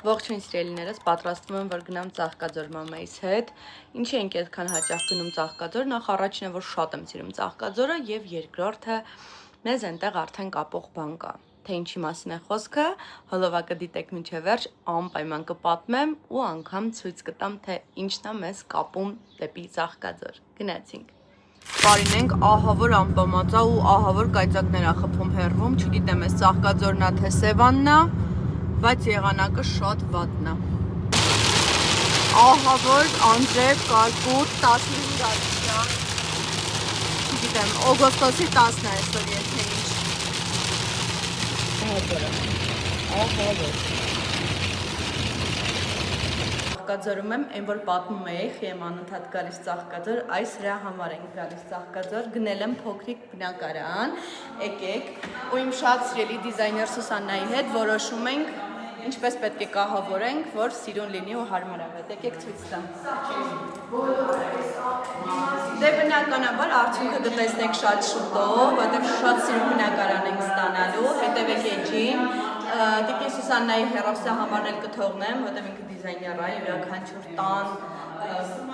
Ողջույն սիրելիներս, պատրաստվում եմ, որ գնամ Ծաղկաձոր մամայիս հետ։ Ինչի ենք այդքան հաճախ գնում Ծաղկաձոր, նախ առաջինը, որ շատ եմ սիրում Ծաղկաձորը, եւ երկրորդը, մեզ այնտեղ արդեն կապող բան կա։ Թե ինչի մասին է խոսքը, հոլովակը դիտեք մինչև վերջ, անպայման կպատմեմ ու անգամ ցույց կտամ, թե ինչն է մեզ կապում դեպի Ծաղկաձոր։ Գնացինք։ Բարինենք, ահա որ ամպամածա ու ահա որ կայծակներ ա խփում հեռվում, չգիտեմ, էս Ծաղկաձորն ա թե Սևանն ա, բայց եղանակը շատ վատն է։ Ահա որ անձրև, կարկուտ, 15 գարության, չգիտեմ, օգոստոսի 10-ն է այսօր, եթե ինչ։ Ահա որ։ Ծաղկաձորում եմ, այն որ պատմում էի, խիեմ անընդհատ գալիս Ծաղկաձոր, այս հրա համար ենք գալիս Ծաղկաձոր, գնել եմ փոքրիկ բնակարան, եկեք, ու իմ շատ սիրելի դիզայներ Սուսաննայի հետ որոշում ենք, ինչպես պետք է կահավորենք, որ սիրուն լինի ու հարմարավետ, եկեք ցույց տամ։ Դե բնականաբար արդյունքը կտեսնեք շատ շուտով, որտեղ շատ սիրուն բնակարան ենք ստանալու, հետևեք էջին, Տիկին Սուսաննայի հեռախոսահամարն էլ կթողնեմ, որտեղ ինքը դիզայներ է, յուրաքանչյուր տան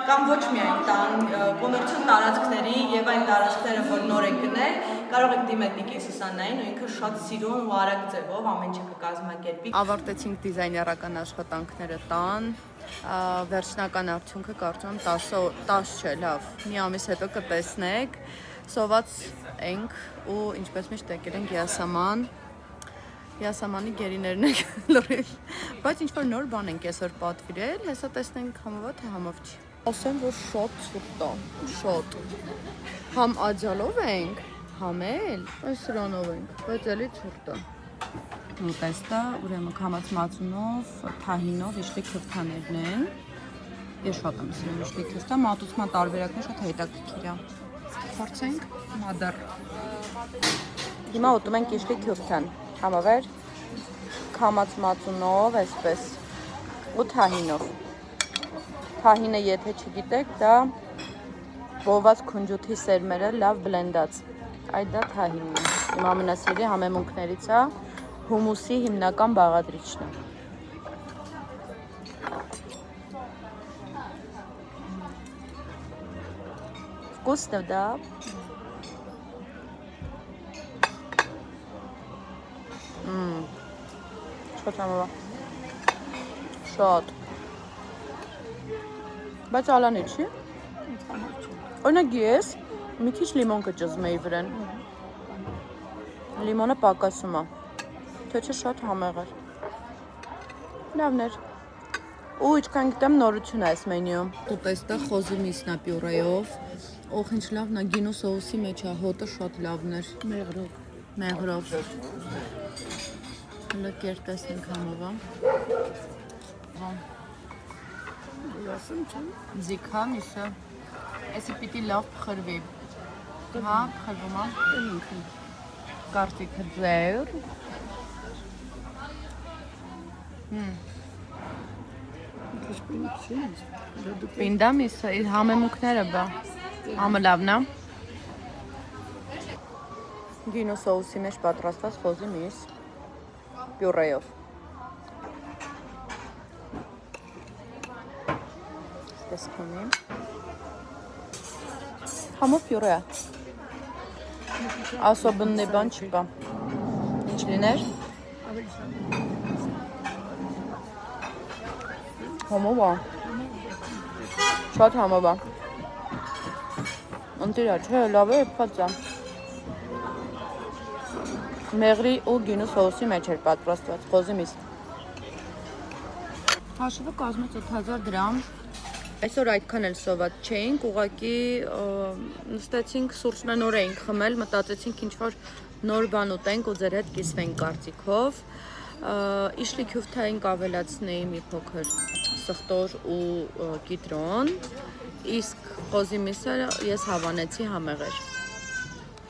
կամ ոչ միայն տան, կոմերցիոն տարածքների եւ այն տարածքները, որ նոր եք գնել, կարող եք դիմել Տիկին Սուսաննային ու ինքը շատ սիրուն ու արագ ձևով ամեն ինչ կկազմակերպի։ Ավարտեցինք դիզայներական աշխատանքները տան, վերջնական արդյունքը կարծում եմ 10 չէ, լավ, մի ամիս հետո կտեսնեք, սոված ենք ու ինչպես միշտ եկել ենք Յասամանի գերիներն եք լրել, բայց ինչ-որ նոր բան ենք այսօր պատվիրել, հեսա տեսնենք համով թե համով չի։ Ասեմ, որ շատ ցուրտ է, շատ։ Համ աջալով ենք, համ էլ այս սրանով ենք, բայց էլի ցուրտ է։ Ուտեստը, ուրեմն քամած մածունով, թահինով, իշտի քրթաներն են։ Ես շատ եմ սիրում իշտի քրթա, մատուցման տարբերակն շատ հետաքրքիր է։ Փորձենք մադար։ Հիմա ուտում ենք իշտի քրթան։ Համավեր քամած մածունով, այսպես, ու թահինով։ Թահինը, եթե չգիտեք, դա բոված քունջութի սերմերը լավ բլենդած։ Այդ դա թահինն է։ Իմ ամենասիրելի համեմունքներից է, հումուսի հիմնական բաղադրիչն է։ Вкусно, да? Շատ համավա, շատ, բայց ալանի չի, օրինակ ես մի քիչ լիմոն կճզմ էի վրան, լիմոնը պակասում է, թե չէ շատ համեղ էր, լավն էր, ու իչքան գիտեմ նորություն է այս մենյում, ուտեստը խոզի միսնա պյուրեով, օխ ինչ լավն է, գինու սոուսի մեջ է, հոտը շատ լավն էր, մեղրով, հլը կերտեսնենք համովա, ձիքա միսը, էսի պիտի լավ պխրվի, հա, պխրվում է, կարծիքը ձեր, պինդա միսը, համեմուքները բա, համը լավն է, գինու սոուսի մեջ պատրաստված խոզի միս, պյուրեով, տեսքունի, համով պյուրե է, ասոբննի բան չկա, ինչ լիներ, համով է, շատ համով է, ընտիրա չէ, լավ է էպված է, մեղրի ու գինու սոուսի մեջ էր պատրաստված, խոզի միս, հաշվը կազմեց 8000 դրամ, այսօր այդքան էլ սոված չէինք, ուղղակի նստեցինք սուրճն նոր էինք խմել, մտածեցինք ինչ-որ նոր բան ուտենք ու ձեր հետ կիսվենք կարծիքով, իշլի քյուֆթային կավելացնեի մի փոքր սխտոր ու կիտրոն, իսկ խոզի միսը ես հավանեցի համեղ էր։